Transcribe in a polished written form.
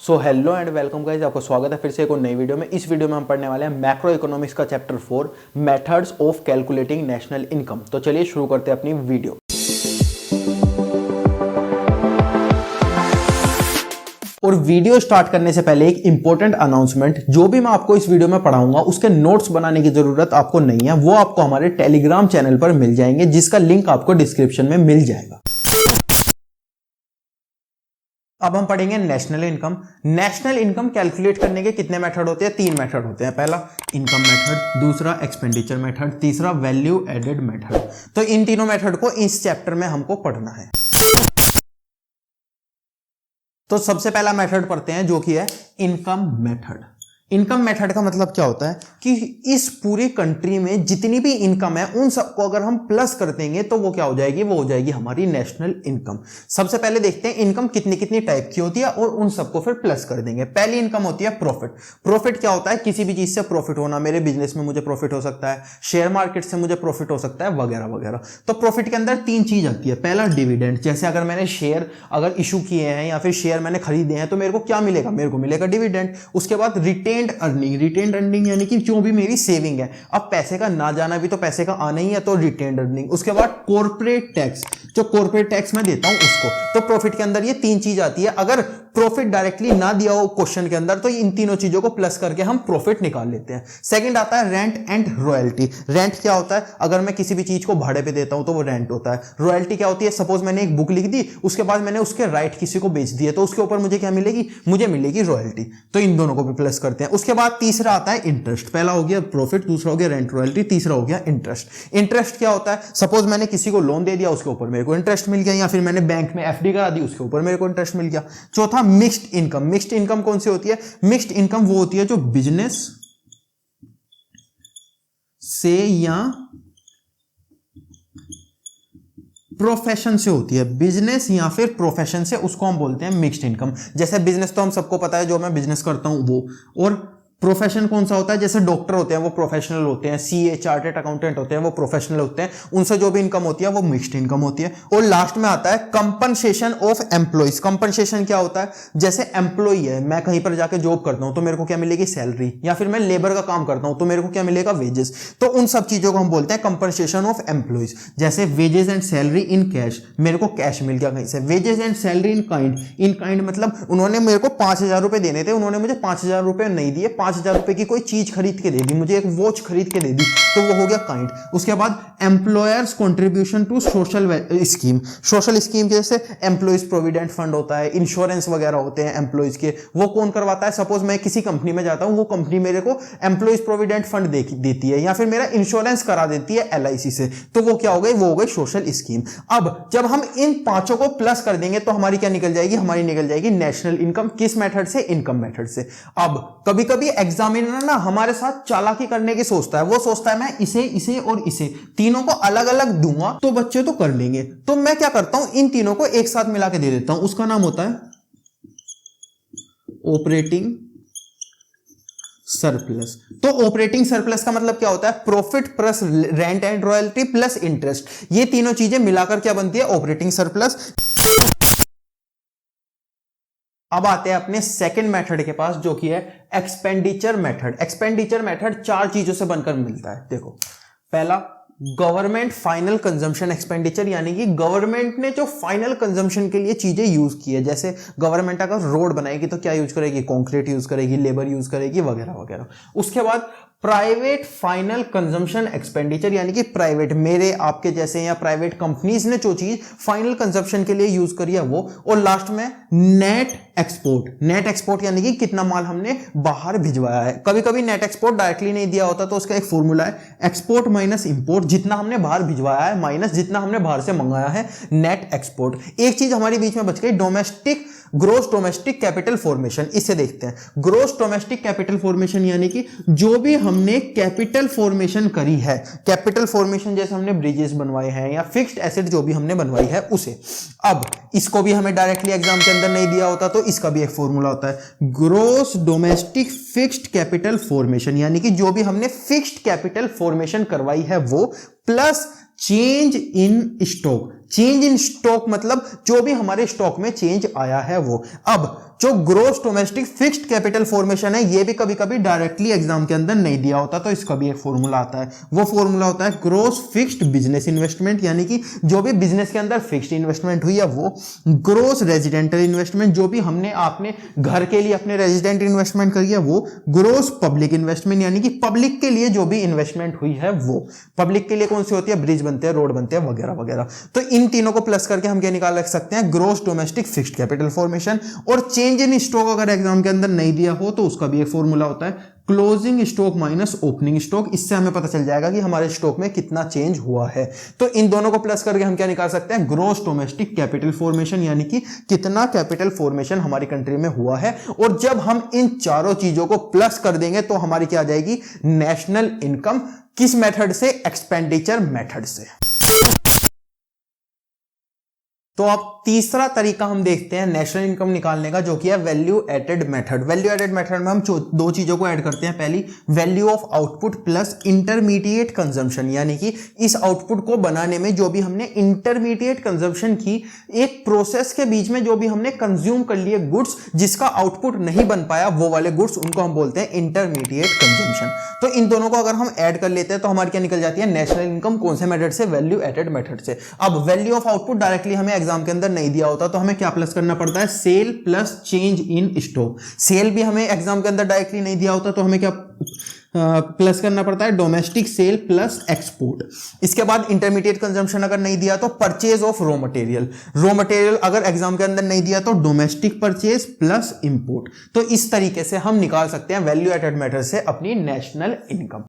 So hello and welcome guys, आपका स्वागत है फिर से एक और नई वीडियो में। इस वीडियो में हम पढ़ने वाले हैं मैक्रो इकोनॉमिक्स का chapter 4 methods of calculating national income. तो चलिए शुरू करते हैं अपनी वीडियो। और वीडियो स्टार्ट करने से पहले एक इंपॉर्टेंट अनाउंसमेंट, जो भी मैं आपको इस वीडियो में पढ़ाऊंगा उसके नोट्स बनाने की जरूरत आपको नहीं है, वो आपको हमारे टेलीग्राम चैनल पर मिल जाएंगे, जिसका लिंक आपको डिस्क्रिप्शन में मिल जाएगा। अब हम पढ़ेंगे national income. National income calculate करने के कितने मेथड होते हैं? 3 मेथड होते हैं। पहला इनकम मेथड, दूसरा एक्सपेंडिचर मेथड, तीसरा वैल्यू एडेड मेथड। तो इन तीनों मेथड को इस चैप्टर में हमको पढ़ना है। तो सबसे पहला मेथड पढ़ते हैं, जो कि है इनकम मेथड। इनकम मेथड का मतलब क्या होता है कि इस पूरी कंट्री में जितनी भी इनकम है उन सबको अगर हम प्लस कर देंगे तो वो क्या हो जाएगी? वो हो जाएगी हमारी नेशनल इनकम। सबसे पहले देखते हैं इनकम कितनी कितनी टाइप की होती है और उन सबको फिर प्लस कर देंगे। पहली इनकम होती है प्रॉफिट। प्रॉफिट क्या होता है? किसी भी चीज से प्रॉफिट होना। मेरे बिजनेस में मुझे प्रॉफिट हो सकता है, शेयर मार्केट से मुझे प्रॉफिट हो सकता है, वगैरह वगैरह। तो प्रॉफिट के अंदर 3 चीज आती है। पहला डिविडेंड, जैसे अगर मैंने शेयर अगर इशू किए हैं या फिर शेयर मैंने खरीदे हैं तो मेरे को क्या मिलेगा? मेरे को मिलेगा डिविडेंड। उसके बाद रिटेन्ड अर्निंग। रिटेन्ड अर्निंग यानी कि जो भी मेरी सेविंग है, अब पैसे का ना जाना भी तो पैसे का आना ही है, तो रिटेन्ड अर्निंग। उसके बाद कॉर्पोरेट टैक्स, जो कॉर्पोरेट टैक्स मैं देता हूं उसको। तो प्रॉफिट के अंदर ये 3 चीज आती है। अगर प्रॉफिट डायरेक्टली ना दिया हो क्वेश्चन के अंदर तो इन तीनों चीजों को प्लस करके हम प्रॉफिट निकाल लेते हैं। सेकंड आता है रेंट एंड रॉयल्टी। रेंट क्या होता है? अगर मैं किसी भी चीज को भाड़े पे देता हूं तो वो रेंट होता है। रॉयल्टी क्या होती है? सपोज मैंने एक बुक लिख दी, उसके बाद मैंने उसके राइट किसी को बेच दिए, तो उसके ऊपर मुझे क्या मिलेगी? मुझे मिलेगी रॉयल्टी। तो इन दोनों को भी प्लस करते हैं। उसके बाद तीसरा आता है इंटरेस्ट। पहला हो गया प्रॉफिट, दूसरा हो गया रेंट रॉयल्टी, तीसरा हो गया इंटरेस्ट। इंटरेस्ट क्या होता है? सपोज मैंने किसी को लोन दे दिया, उसके ऊपर मेरे को इंटरेस्ट मिल गया, या फिर मैंने बैंक में एफडी करा दी, उसके ऊपर मेरे को इंटरेस्ट मिल गया। चौथा मिक्स्ड इनकम। मिक्स्ड इनकम कौन सी होती है? मिक्स्ड इनकम वो होती है जो बिजनेस से या प्रोफेशन से होती है। बिजनेस या फिर प्रोफेशन से, उसको हम बोलते हैं मिक्स्ड इनकम। जैसे बिजनेस तो हम सबको पता है, जो मैं बिजनेस करता हूं वो। और प्रोफेशन कौन सा होता है? जैसे डॉक्टर होते हैं वो प्रोफेशनल होते हैं, सीए चार्टर्ड अकाउंटेंट होते हैं वो प्रोफेशनल होते हैं। उनसे जो भी इनकम होती है वो मिक्स्ड इनकम होती है। और लास्ट में आता है कंपनसेशन ऑफ एम्प्लॉइज। कंपनसेशन क्या होता है? जैसे एम्प्लॉई है, मैं कहीं पर जाकर जॉब करता हूं तो मेरे को क्या मिलेगी? सैलरी। या फिर मैं लेबर का काम करता हूं तो मेरे को क्या मिलेगा? वेजेस। तो उन सब चीजों को हम बोलते हैं कंपनसेशन ऑफ एम्प्लॉइज। जैसे wages and salary in cash, मेरे को कैश मिल गया कहीं से। Wages and salary in kind. In kind मतलब उन्होंने मेरे को 5,000 रुपए देने थे, उन्होंने मुझे 5,000 रुपए नहीं दिए, 5,000 रुपए की कोई चीज खरीद के दे दी, मुझे एक वॉच खरीद के दे दी, तो वो हो गया काइंड। उसके बाद employers contribution to social scheme. Social scheme जैसे एम्प्लॉइज प्रोविडेंट फंड होता है, इंश्योरेंस वगैरह होते हैं एम्प्लॉइज के, वो कौन करवाता है? सपोज मैं किसी कंपनी में जाता हूं, वो कंपनी मेरे को एम्प्लॉइज प्रोविडेंट फंड देती है, या फिर मेरा इंश्योरेंस करा देती है एलआईसी से, तो वो क्या हो गई? वो हो गई सोशल स्कीम। अब जब हम इन पांचों को प्लस कर देंगे तो हमारी क्या निकल जाएगी? हमारी निकल जाएगी नेशनल इनकम। किस मेथड से? इनकम मेथड से। अब कभी कभी एग्जामिनर ना हमारे साथ चालाकी करने की सोचता है, वो सोचता है मैं इसे इसे और इसे तीनों को अलग अलग दूंगा तो बच्चे तो कर लेंगे। तो मैं क्या करता हूं, इन तीनों को एक साथ मिला के दे देता हूं। उसका नाम होता है ऑपरेटिंग सरप्लस। तो ऑपरेटिंग सरप्लस का मतलब क्या होता है? Profit plus rent and royalty plus interest, ये तीनों चीजें मिलाकर क्या बनती है? Operating surplus. अब आते हैं अपने सेकंड मेथड के पास, जो कि है एक्सपेंडिचर मेथड। एक्सपेंडिचर मेथड 4 चीजों से बनकर मिलता है। देखो, पहला गवर्नमेंट फाइनल कंजम्पशन एक्सपेंडिचर, यानी कि गवर्नमेंट ने जो फाइनल कंजम्पशन के लिए चीजें यूज की है। जैसे गवर्नमेंट अगर रोड बनाएगी तो क्या यूज करेगी? कंक्रीट यूज करेगी, लेबर यूज करेगी, वगैरह वगैरह। उसके बाद प्राइवेट फाइनल कंजम्पशन एक्सपेंडिचर, यानी कि प्राइवेट, मेरे आपके जैसे या प्राइवेट कंपनीज ने जो चीज फाइनल कंजम्पशन के लिए यूज करी है वो। और लास्ट में नेट एक्सपोर्ट। नेट एक्सपोर्ट यानी कि कितना माल हमने बाहर भिजवाया है। कभी कभी नेट एक्सपोर्ट डायरेक्टली नहीं दिया होता, तो उसका एक फॉर्मूला है एक्सपोर्ट माइनस इंपोर्ट, जितना हमने बाहर भिजवाया है माइनस जितना हमने बाहर से मंगाया है, नेट एक्सपोर्ट। एक चीज हमारी बीच में बच गई, domestic gross domestic capital formation. इससे देखते हैं, ग्रोस डोमेस्टिक कैपिटल फॉर्मेशन यानी कि जो भी हमने कैपिटल फॉर्मेशन करी है, कैपिटल फॉर्मेशन जैसे हमने ब्रिजेस बनवाए हैं या फिक्स्ड एसेट जो भी हमने बनवाई है उसे। अब इसको भी हमें डायरेक्टली एग्जाम के अंदर नहीं दिया होता, तो इसका भी एक फॉर्मूला होता है gross domestic fixed capital formation, यानी कि जो भी हमने फिक्स्ड कैपिटल फॉर्मेशन करवाई है वो, plus change in stock. Change in stock मतलब जो भी हमारे स्टॉक में चेंज आया है वो। अब जो gross domestic fixed capital formation है ये भी कभी कभी डायरेक्टली एग्जाम के अंदर नहीं दिया होता, तो इसका भी एक फॉर्मूला आता है। वो फॉर्मूला होता है ग्रोस फिक्स्ड बिजनेस इन्वेस्टमेंट, यानी कि जो भी बिजनेस के अंदर फिक्स्ड इन्वेस्टमेंट हुई है वो। ग्रोस रेजिडेंटल इन्वेस्टमेंट, जो भी हमने आपने घर के लिए अपने रेजिडेंट इन्वेस्टमेंट करी है वो। ग्रोस पब्लिक इन्वेस्टमेंट, यानी कि पब्लिक के लिए जो भी इन्वेस्टमेंट हुई है वो। पब्लिक के लिए कौन सी होती है, ब्रिज बनते हैं, रोड बनते हैं, वगैरह वगैरह। तो इन तीनों को प्लस करके हम क्या निकाल रख सकते हैं, gross domestic fixed capital formation. और चेंज इन स्टॉक अगर एग्जाम के अंदर नहीं दिया हो तो उसका भी एक फॉर्मूला होता है closing stock minus opening stock. इससे हमें पता चल जाएगा कि हमारे स्टॉक में कितना चेंज हुआ है। तो इन दोनों को प्लस करके हम क्या निकाल सकते हैं, ग्रोस डोमेस्टिक कैपिटल फॉर्मेशन, यानी कि कितना कैपिटल फॉर्मेशन हमारी कंट्री में हुआ है। और जब हम इन चारों चीजों को प्लस कर देंगे तो हमारी क्या आ जाएगी, नेशनल इनकम। किस मेथड से, एक्सपेंडिचर मेथड से। तो अब तीसरा तरीका हम देखते हैं नेशनल इनकम निकालने का, जो कि है value added method. Value added method में हम दो चीजों को ऐड करते हैं। पहली, value of output plus intermediate consumption, यानी कि इस आउटपुट को बनाने में जो भी हमने इंटरमीडिएट कंजम्पशन की, एक प्रोसेस के बीच में जो भी हमने कंज्यूम कर लिए गुड्स, जिसका आउटपुट नहीं बन पाया, वो वाले गुड्स, उनको हम बोलते हैं इंटरमीडिएट कंजम्पशन। तो इन दोनों को अगर हम ऐड कर लेते हैं तो हमारी क्या निकल जाती है, नेशनल इनकम। कौन से मेथड से, वैल्यू एडेड मेथड से। अब वैल्यू ऑफ आउटपुट डायरेक्टली हमें एग्जाम के अंदर नहीं दिया होता, तो हमें क्या प्लस करना पड़ता है, sale plus change in stock. Sale भी हमें एग्जाम के अंदर डायरेक्टली नहीं दिया होता, तो हमें क्या प्लस करना पड़ता है, डोमेस्टिक सेल प्लस एक्सपोर्ट। इसके बाद इंटरमीडिएट कंजम्पशन अगर नहीं दिया तो purchase of raw material. Raw material अगर एग्जाम के अंदर नहीं दिया तो डोमेस्टिक परचेज प्लस इंपोर्ट। तो इस तरीके से हम निकाल सकते हैं वैल्यू एडेड मेथड से अपनी नेशनल इनकम।